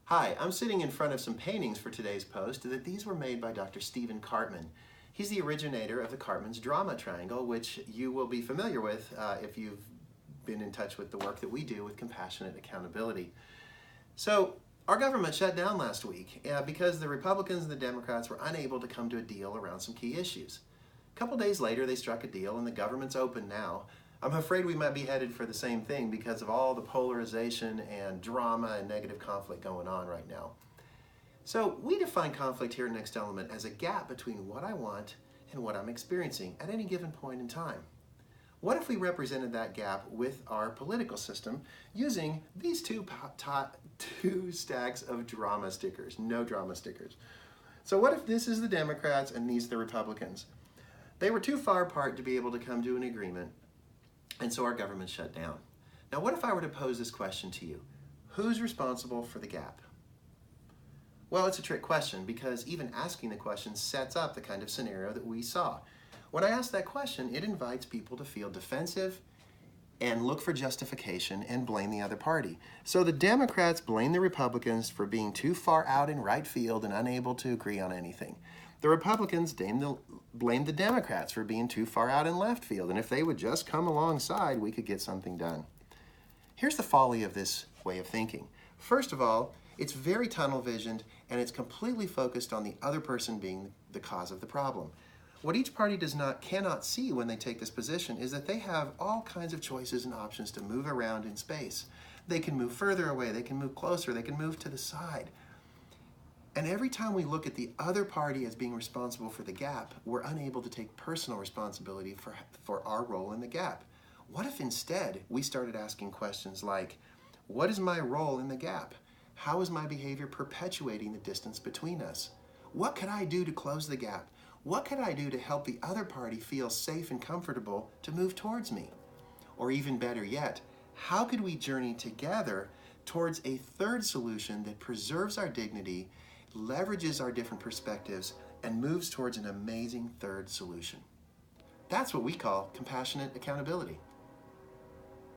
Hi, I'm sitting in front of some paintings for today's post that these were made by Dr. Stephen Cartman. He's the originator of the Cartman's Drama Triangle, which you will be familiar with if you've been in touch with the work that we do with compassionate accountability. So, our government shut down last week because the Republicans and the Democrats were unable to come to a deal around some key issues. A couple days later, they struck a deal and the government's open now. I'm afraid we might be headed for the same thing because of all the polarization and drama and negative conflict going on right now. So we define conflict here at Next Element as a gap between what I want and what I'm experiencing at any given point in time. What if we represented that gap with our political system using these two stacks of drama stickers, no drama stickers. So what if this is the Democrats and these the Republicans? They were too far apart to be able to come to an agreement, and so our government shut down. Now what if I were to pose this question to you? Who's responsible for the gap? Well, it's a trick question because even asking the question sets up the kind of scenario that we saw. When I ask that question, it invites people to feel defensive and look for justification and blame the other party. So the Democrats blame the Republicans for being too far out in right field and unable to agree on anything. The Republicans blame the Democrats for being too far out in left field, and if they would just come alongside, we could get something done. Here's the folly of this way of thinking. First of all, it's very tunnel visioned and it's completely focused on the other person being the cause of the problem. What each party cannot see when they take this position is that they have all kinds of choices and options to move around in space. They can move further away, they can move closer, they can move to the side. And every time we look at the other party as being responsible for the gap, we're unable to take personal responsibility for our role in the gap. What if instead we started asking questions like, what is my role in the gap? How is my behavior perpetuating the distance between us? What could I do to close the gap? What could I do to help the other party feel safe and comfortable to move towards me? Or even better yet, how could we journey together towards a third solution that preserves our dignity, leverages our different perspectives, and moves towards an amazing third solution? That's what we call compassionate accountability.